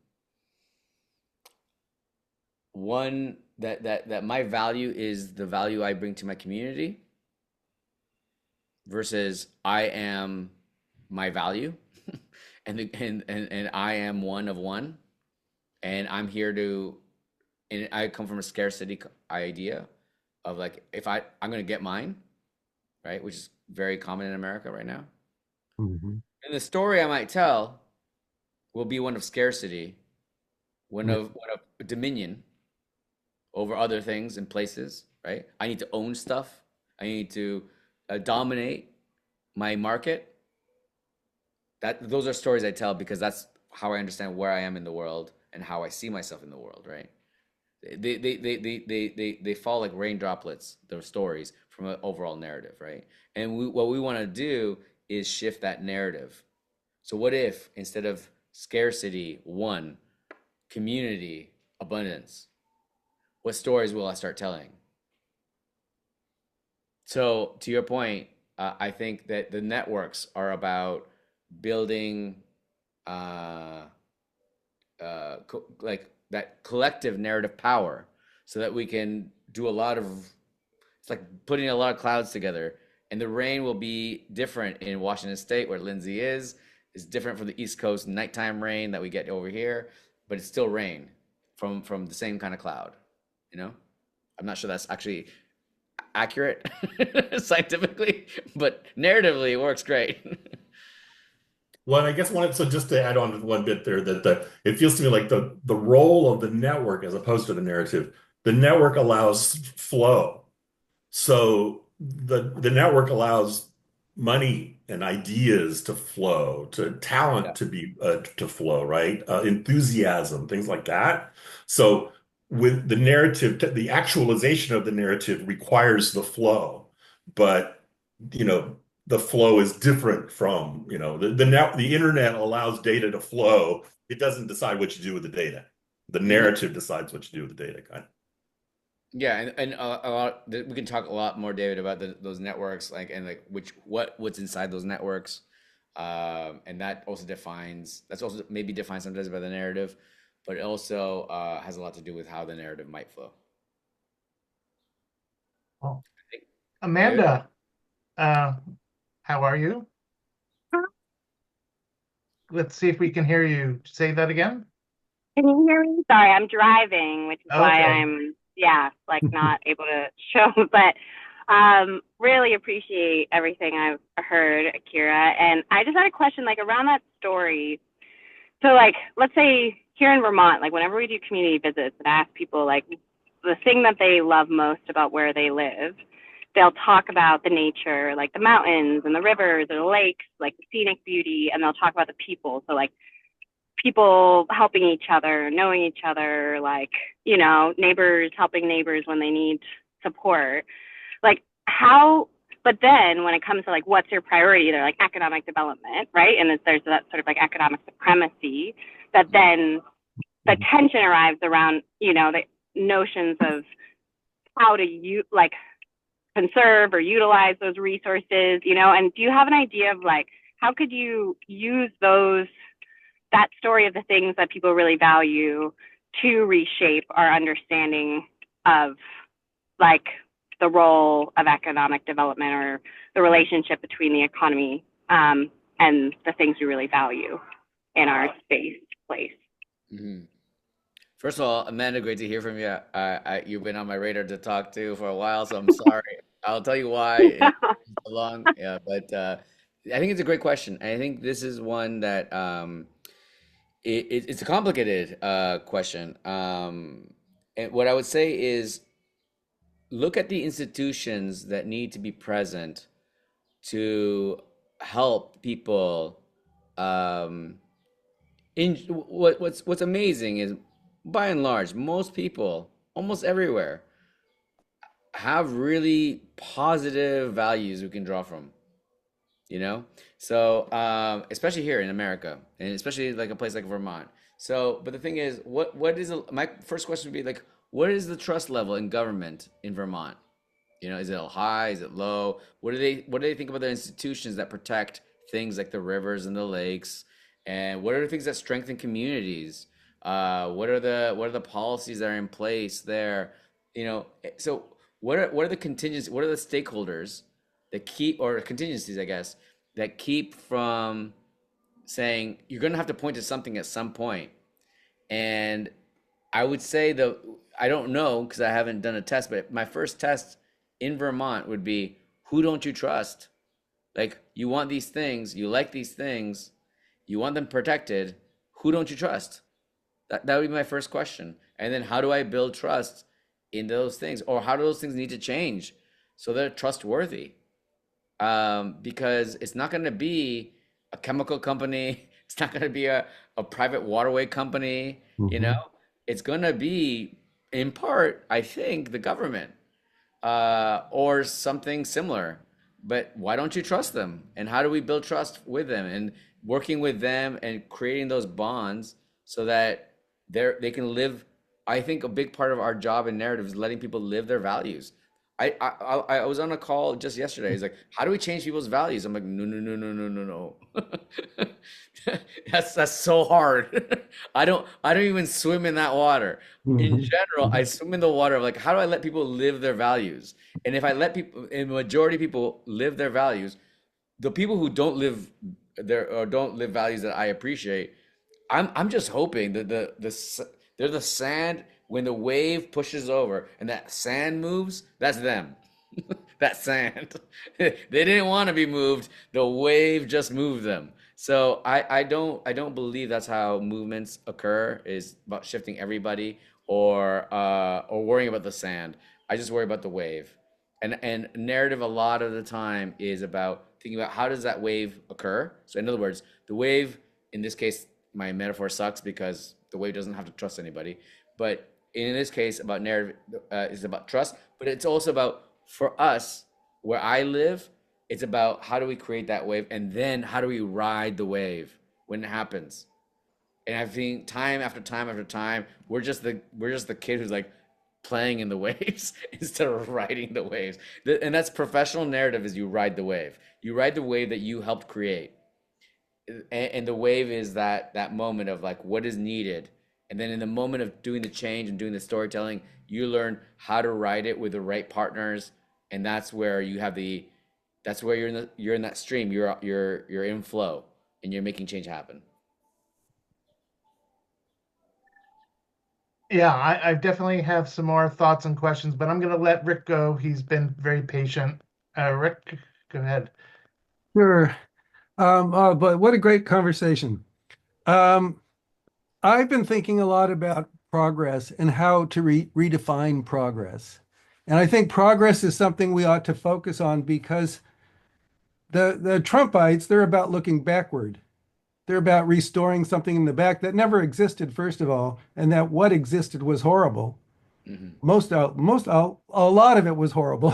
one that my value is the value I bring to my community versus I am my value, and I am one of one, and I'm here to, and I come from a scarcity idea of like, if I'm gonna get mine, right, which is very common in America right now. Mhm. And the story I might tell will be one of scarcity, one of dominion over other things and places, right? I need to own stuff. I need to dominate my market. Those are stories I tell because that's how I understand where I am in the world and how I see myself in the world, right? They fall like rain droplets, the stories from an overall narrative, right? And what we want to do is shift that narrative. So what if instead of scarcity, one, community, abundance, what stories will I start telling? So to your point, I think that the networks are about building uh, like that collective narrative power so that we can do a lot of, it's like putting a lot of clouds together, and the rain will be different in Washington State where Lindsay is different from the East Coast nighttime rain that we get over here, but it's still rain from the same kind of cloud, you know. I'm not sure that's actually accurate scientifically, but narratively it works great. Well, I guess so just to add on to one bit there, that it feels to me like the role of the network as opposed to the narrative, the network allows flow. So the network allows money and ideas to flow, to Yeah. talent to flow, right? Enthusiasm, things like that. So with the narrative, the actualization of the narrative requires the flow, but you know the flow is different from the internet allows data to flow. It doesn't decide what you do with the data. The narrative decides what you do with the data, kind of. Yeah, and a lot we can talk a lot more, David, about those networks, like, and like what's inside those networks, and that's also maybe defined sometimes by the narrative, but it also has a lot to do with how the narrative might flow. Well, Hey, Gary? Amanda, uh, how are you? Let's see if we can hear you. Say that again. Can you hear me? Sorry, I'm driving, which is why Okay. I'm, yeah, like not able to show, but really appreciate everything I've heard, Akira. And I just had a question, like around that story. So like, let's say here in Vermont, like whenever we do community visits and ask people like the thing that they love most about where they live, they'll talk about the nature, like the mountains and the rivers or the lakes, like the scenic beauty, and they'll talk about the people. So like people helping each other, knowing each other, like, you know, neighbors helping neighbors when they need support. Like how, but then when it comes to like what's your priority, they're like economic development, right? And there's that sort of like economic supremacy that then the tension arrives around, you know, the notions of how to like conserve or utilize those resources, you know, and do you have an idea of like how could you use that story of the things that people really value to reshape our understanding of like the role of economic development or the relationship between the economy and the things we really value in our space place. Mm-hmm. First of all, Amanda, great to hear from you. You've been on my radar to talk to for a while, so I'm sorry. I'll tell you why in so long. Yeah, but I think it's a great question. I think this is one that it's a complicated question. And what I would say is look at the institutions that need to be present to help people. What's amazing is, by and large, most people, almost everywhere, have really positive values we can draw from. You know, so especially here in America, and especially like a place like Vermont. So, but the thing is, what is my first question would be like, what is the trust level in government in Vermont? You know, is it high? Is it low? What do they think about the institutions that protect things like the rivers and the lakes? And what are the things that strengthen communities? What are the policies that are in place there? You know, so what are the contingencies? What are the stakeholders that keep, or contingencies, I guess, that keep from saying you're going to have to point to something at some point? And I would say I don't know because I haven't done a test, but my first test in Vermont would be, who don't you trust? Like, you want these things, you like these things, you want them protected. Who don't you trust? That would be my first question. And then how do I build trust in those things? Or how do those things need to change so they're trustworthy? Because it's not going to be a chemical company. It's not going to be a private waterway company. You know, it's going to be, in part, I think, the government or something similar. But why don't you trust them? And how do we build trust with them and working with them and creating those bonds so that they can live? I think a big part of our job and narrative is letting people live their values. I was on a call just yesterday. He's like, how do we change people's values? I'm like, no, no, no, no, no, no, no. That's so hard. I don't even swim in that water. In general, I swim in the water of like, how do I let people live their values? And if I let people, a majority of people live their values, the people who don't live their or don't live values that I appreciate, I'm just hoping that they're the sand when the wave pushes over and that sand moves, that's them. That sand. They didn't want to be moved. The wave just moved them. So I don't believe that's how movements occur, is about shifting everybody or worrying about the sand. I just worry about the wave. And narrative a lot of the time is about thinking about how does that wave occur. So in other words, the wave, in this case, my metaphor sucks because the wave doesn't have to trust anybody. But in this case, about narrative is about trust, but it's also about, for us, where I live, it's about how do we create that wave, and then how do we ride the wave when it happens. And I think time after time after time, we're just the kid who's like playing in the waves instead of riding the waves. And that's professional narrative, is you ride the wave. You ride the wave that you helped create. And the wave is that moment of like what is needed And then in the moment of doing the change and doing the storytelling, you learn how to write it with the right partners, and that's where you have that's where you're in that stream. You're in flow, and you're making change happen. Yeah, I definitely have some more thoughts and questions, but I'm going to let Rick go. He's been very patient. Rick, go ahead. Sure. But what a great conversation. Um, I've been thinking a lot about progress and how to redefine progress. And I think progress is something we ought to focus on because the Trumpites, they're about looking backward. They're about restoring something in the back that never existed, first of all, and that what existed was horrible. Hmm. A lot of it was horrible.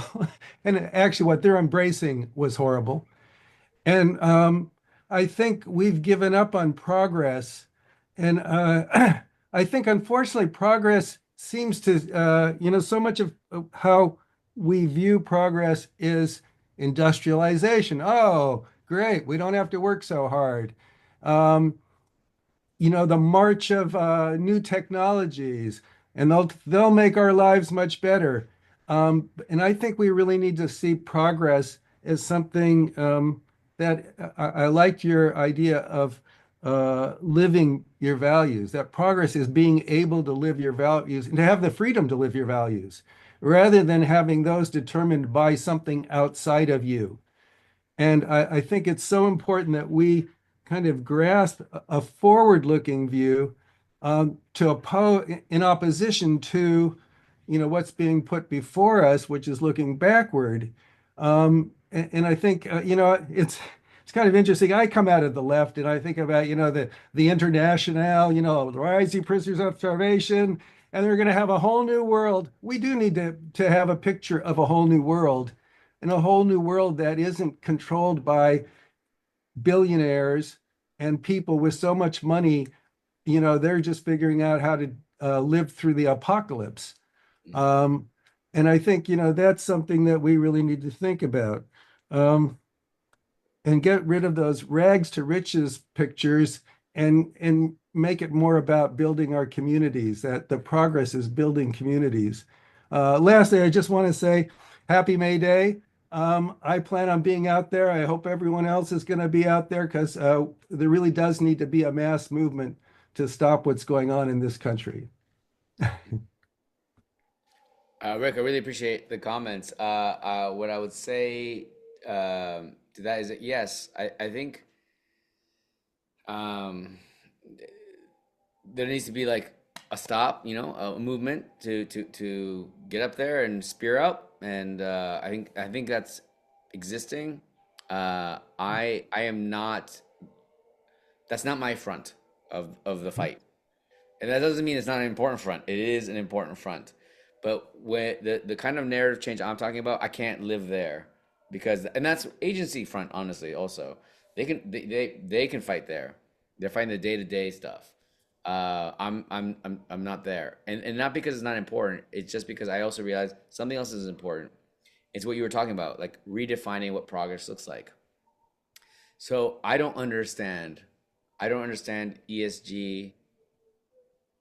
And actually, what they're embracing was horrible. And I think we've given up on progress. And I think, unfortunately, progress seems to, so much of how we view progress is industrialization. Oh, great. We don't have to work so hard. Um, the march of new technologies, and they'll make our lives much better. And I think we really need to see progress as something that I liked your idea of living your values. That progress is being able to live your values and to have the freedom to live your values, rather than having those determined by something outside of you. And I think it's so important that we kind of grasp a forward-looking view in opposition to, what's being put before us, which is looking backward. And I think, it's kind of interesting. I come out of the left, and I think about, the International, the rising prisoners of starvation, and they're going to have a whole new world. We do need to have a picture of a whole new world, and a whole new world that isn't controlled by billionaires and people with so much money. They're just figuring out how to live through the apocalypse. Um, and I think, that's something that we really need to think about. And get rid of those rags to riches pictures, and make it more about building our communities, that the progress is building communities. Lastly, I just want to say happy May Day. I plan on being out there. I hope everyone else is going to be out there, because there really does need to be a mass movement to stop what's going on in this country. Rick, I really appreciate the comments. What I would say to that is that yes, I think there needs to be like a stop, a movement to get up there and spear up, and I think that's existing. I am not. That's not my front of the fight, and that doesn't mean it's not an important front. It is an important front, but when the kind of narrative change I'm talking about, I can't live there, because, and that's agency front, honestly. Also, they can fight there. They're fighting the day-to-day stuff. I'm not there, and not because it's not important. It's just because I also realize something else is important. It's what you were talking about, like redefining what progress looks like. So I don't understand. ESG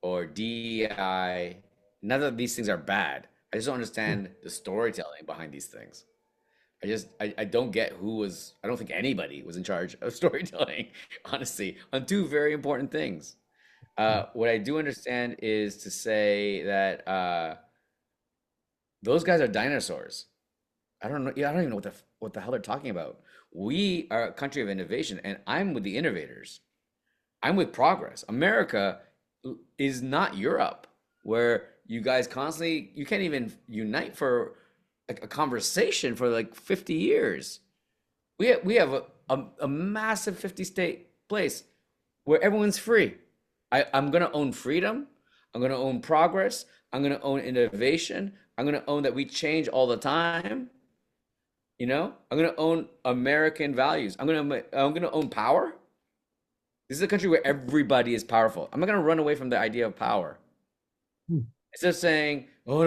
or DEI. None of these things are bad. I just don't understand the storytelling behind these things. I don't get I don't think anybody was in charge of storytelling, honestly, on two very important things. What I do understand is to say that those guys are dinosaurs. I don't know. Yeah, I don't even know what the hell they're talking about. We are a country of innovation, and I'm with the innovators. I'm with progress. America is not Europe, where you guys constantly, you can't even unite for like a conversation for like 50 years. We have a massive 50 state place where everyone's free. I'm going to own freedom. I'm going to own progress. I'm going to own innovation. I'm going to own that we change all the time. I'm going to own American values. I'm going to own power. This is a country where everybody is powerful. I'm not going to run away from the idea of power. Instead of saying, "Oh,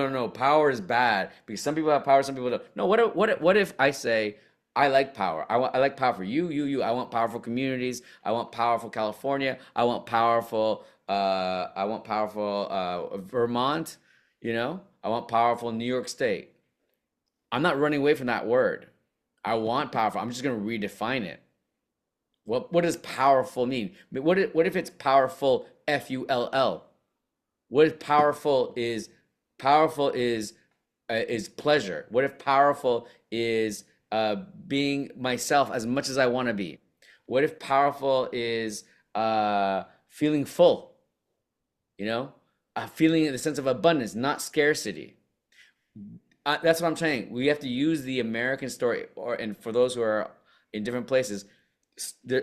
no, power is bad," because some people have power, some people don't. No, what if I say, I like power. I like power for you. I want powerful communities. I want powerful California. I want powerful I want powerful Vermont, I want powerful New York State. I'm not running away from that word. I want powerful. I'm just going to redefine it. What does powerful mean? I mean, what if it's powerful FULL? What if powerful is pleasure? What if powerful is being myself as much as I want to be? What if powerful is feeling full? Feeling in the sense of abundance, not scarcity. That's what I'm saying. We have to use the American story, and for those who are in different places,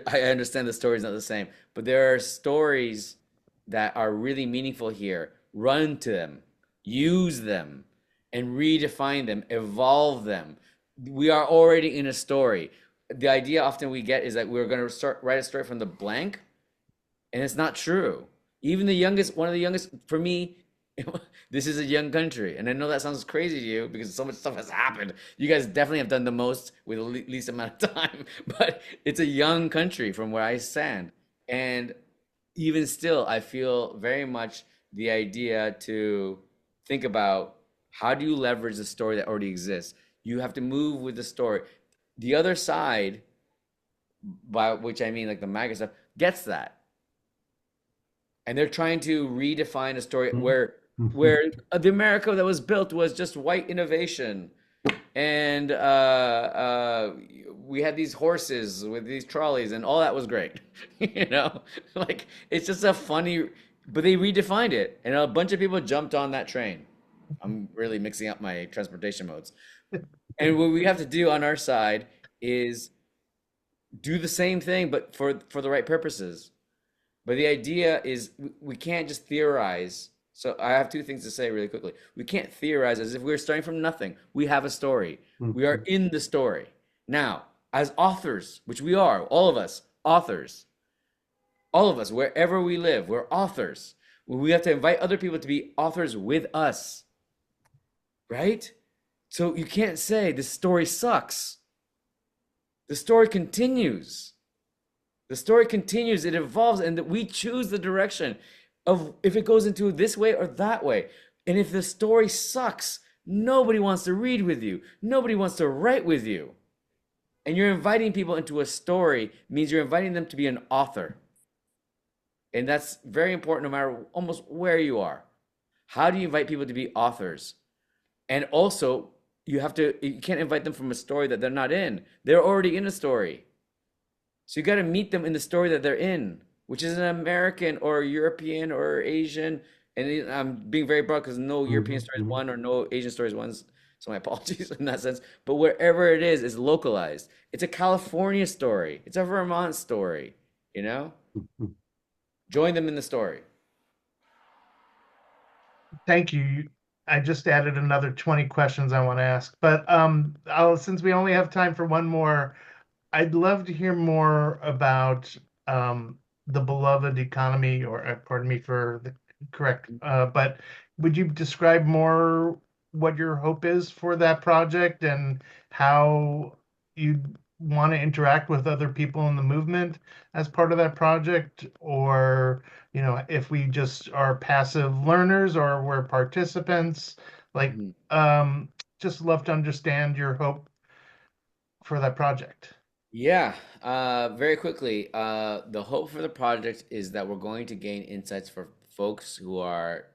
I understand the story is not the same, but there are stories that are really meaningful here. Run to them, use them, and redefine them, evolve them. We are already in a story. The idea often we get is that we're going to write a story from the blank, and it's not true. Even one of the youngest, for me, this is a young country. And I know that sounds crazy to you because so much stuff has happened. You guys definitely have done the most with the least amount of time, but it's a young country from where I stand. And even still, I feel very much the idea to think about how do you leverage the story that already exists? You have to move with the story. The other side, by which I mean like the MAGA stuff, gets that. And they're trying to redefine a story where the America that was built was just white innovation, and we had these horses with these trolleys, and all that was great. Like it's just a funny, but they redefined it, and a bunch of people jumped on that train. I'm really mixing up my transportation modes, and what we have to do on our side is do the same thing, but for the right purposes. But the idea is we can't just theorize. So I have two things to say really quickly. We can't theorize as if we're starting from nothing. We have a story. We are in the story. Now, as authors, which we are, all of us, authors, all of us, wherever we live, we're authors. We have to invite other people to be authors with us, right? So you can't say the story sucks. The story continues. The story continues, it evolves, and that we choose the direction of if it goes into this way or that way. And if the story sucks, nobody wants to read with you. Nobody wants to write with you. And you're inviting people into a story means you're inviting them to be an author. And that's very important no matter almost where you are. How do you invite people to be authors? And also, you can't invite them from a story that they're not in. They're already in a story. So you got to meet them in the story that they're in, which is an American or European or Asian. And I'm being very broad because no European story is one or no Asian story is one. So my apologies in that sense. But wherever it is, it's localized. It's a California story. It's a Vermont story, Join them in the story. Thank you. I just added another 20 questions I want to ask, but since we only have time for one more, I'd love to hear more about the Beloved Economy, or pardon me for the correct, but would you describe more what your hope is for that project and how you want to interact with other people in the movement as part of that project? Or, if we just are passive learners or we're participants, like, just love to understand your hope for that project. Yeah, very quickly. The hope for the project is that we're going to gain insights for folks who are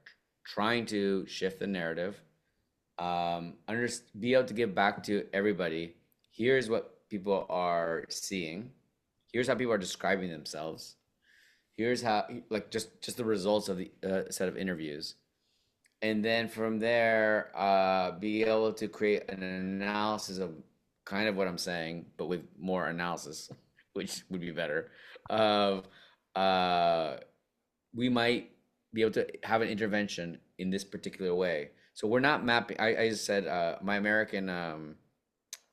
trying to shift the narrative, be able to give back to everybody. Here's what people are seeing. Here's how people are describing themselves. Here's how, like, just the results of the set of interviews. And then from there, be able to create an analysis of kind of what I'm saying, but with more analysis, which would be better. Of we might be able to have an intervention in this particular way. So we're not mapping. I just said my American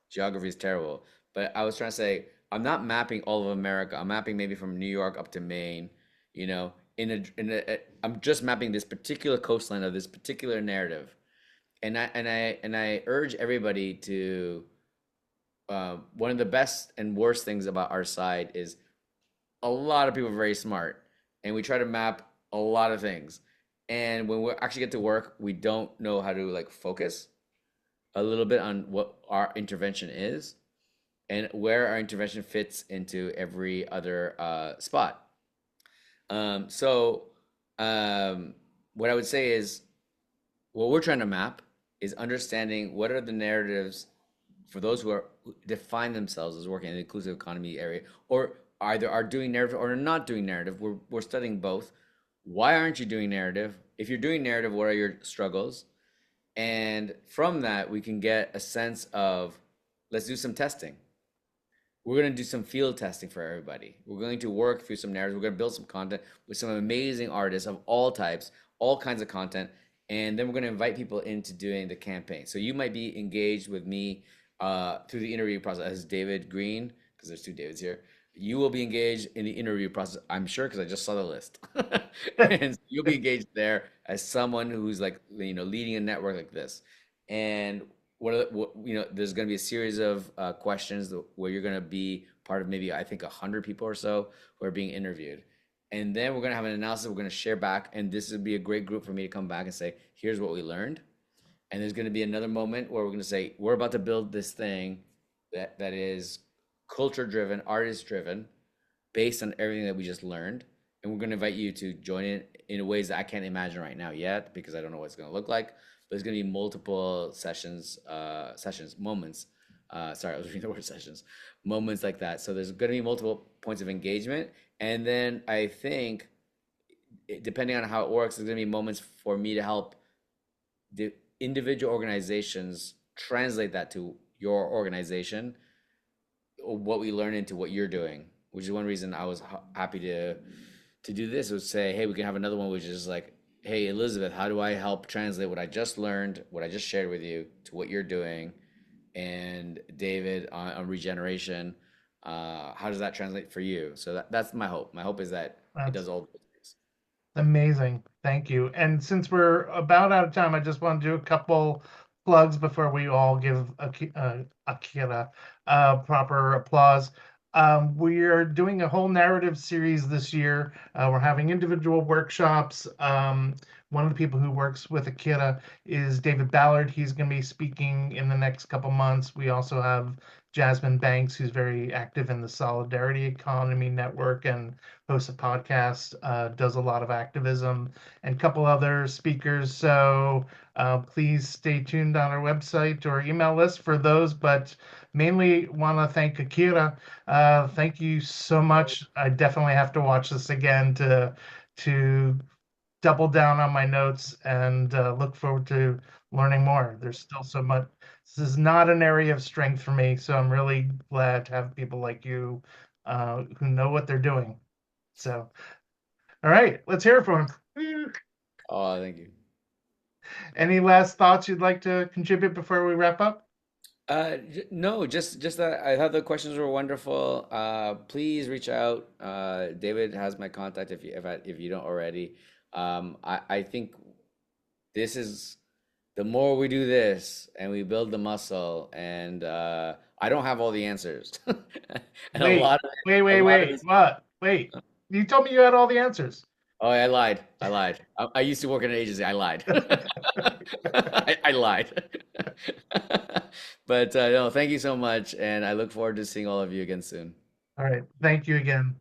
geography is terrible, but I was trying to say I'm not mapping all of America. I'm mapping maybe from New York up to Maine. I'm just mapping this particular coastline of this particular narrative, and I urge everybody to. One of the best and worst things about our side is a lot of people are very smart, and we try to map a lot of things. And when we actually get to work, we don't know how to like focus a little bit on what our intervention is and where our intervention fits into every other spot. So, what I would say is what we're trying to map is understanding what are the narratives for those who define themselves as working in the inclusive economy area, or either are doing narrative or are not doing narrative. We're studying both. Why aren't you doing narrative? If you're doing narrative, what are your struggles? And from that, we can get a sense of let's do some testing. We're going to do some field testing for everybody. We're going to work through some narratives. We're going to build some content with some amazing artists of all types, all kinds of content. And then we're going to invite people into doing the campaign. So you might be engaged with me through the interview process as David Green, because there's two Davids here. You will be engaged in the interview process, I'm sure, because I just saw the list. And so you'll be engaged there as someone who's like, leading a network like this. And there's going to be a series of questions where you're going to be part of maybe, I think, 100 people or so who are being interviewed. And then we're going to have an analysis. We're going to share back. And this would be a great group for me to come back and say, here's what we learned. And there's going to be another moment where we're going to say, we're about to build this thing that is culture driven, artist driven, based on everything that we just learned. And we're going to invite you to join in ways that I can't imagine right now yet, because I don't know what it's going to look like. But there's going to be multiple moments. Sorry, I was reading the word sessions, moments like that. So there's going to be multiple points of engagement. And then I think, depending on how it works, there's going to be moments for me to help the individual organizations translate that to your organization, or what we learn into what you're doing, which is one reason I was happy to do this, was say, hey, we can have another one, which is like, hey, Elizabeth, how do I help translate what I just learned, what I just shared with you, to what you're doing? And David on regeneration, how does that translate for you? So that's my hope. My hope is that it does all those things. Amazing. Thank you. And since we're about out of time, I just want to do a couple plugs before we all give Akira proper applause. We are doing a whole narrative series this year. We're having individual workshops. One of the people who works with Akira is David Ballard. He's going to be speaking in the next couple months. We also have Jasmine Banks, who's very active in the Solidarity Economy Network and hosts a podcast, does a lot of activism, and a couple other speakers. So please stay tuned on our website or email list for those, but mainly want to thank Akira. Thank you so much. I definitely have to watch this again to double down on my notes and look forward to learning more. There's still so much. This is not an area of strength for me, so I'm really glad to have people like you who know what they're doing. So, all right, let's hear it from him. Oh, thank you. Any last thoughts you'd like to contribute before we wrap up? No, just that I thought the questions were wonderful. Please reach out. David has my contact if you don't already. I think this is the more we do this and we build the muscle, and I don't have all the answers. And Wait, a lot of it, wait, a lot of wait. it's, What? Wait. You told me you had all the answers. oh, I lied. I used to work in an agency. I lied. I lied. But no, thank you so much, and I look forward to seeing all of you again soon. All right. Thank you again.